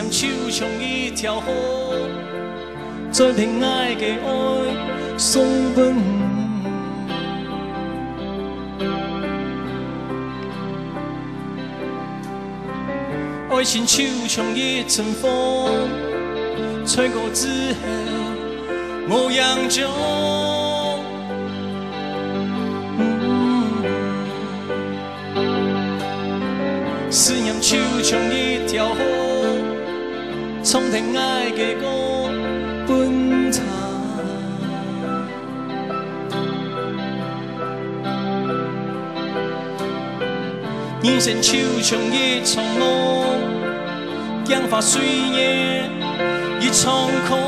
念手像一条河，在恋爱的爱送奔。爱情就像一阵风，吹过之后无影踪。思念就像一条河，从恋爱的歌奔长。人生就像一场梦，镜花水月一场空。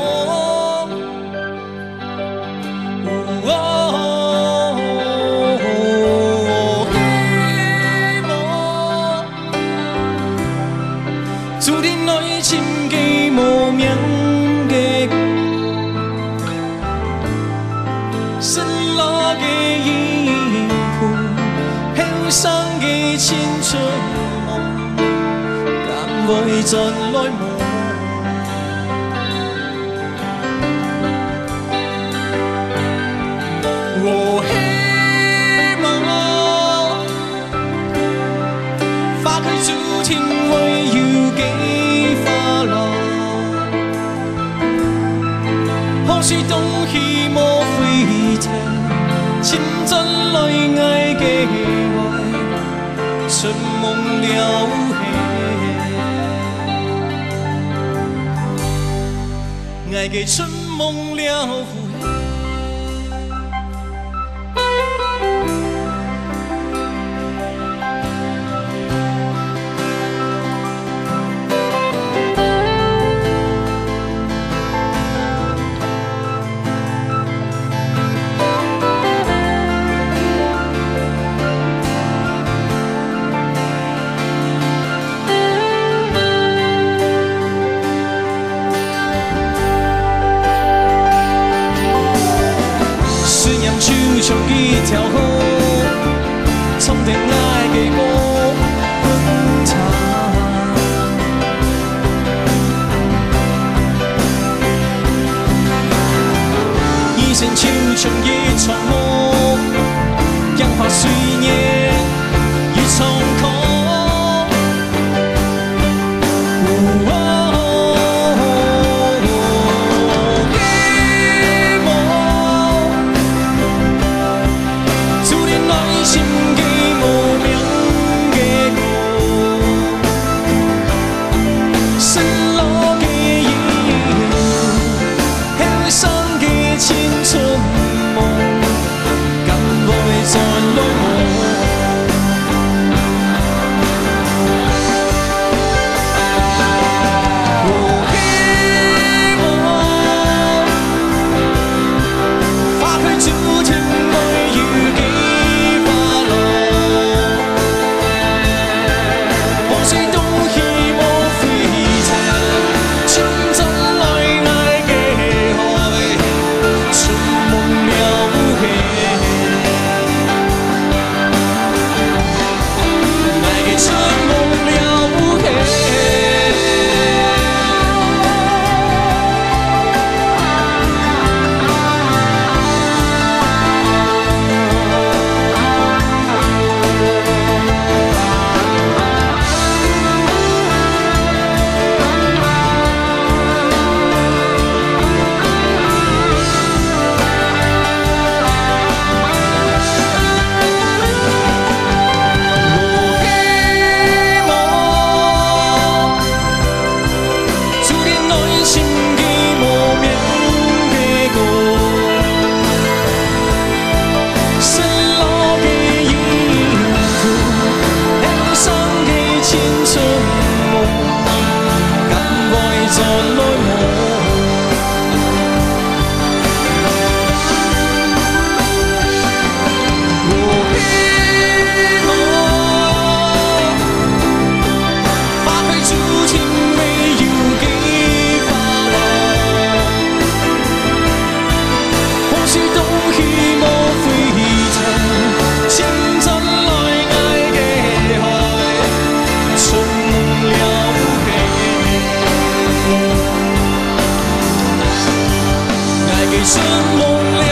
希望注定爱情的无名的失落的遗憾，受伤的青春梦，敢会再来梦？我希望花开注定会有几花落，或许东西莫回头，千真恋爱的爱，春梦了嘿，爱的春梦了嘿。就像一条河，从恋爱的歌奔长。人生就像一场梦，镜花水月一场空。青春梦，敢会再来梦？回春梦里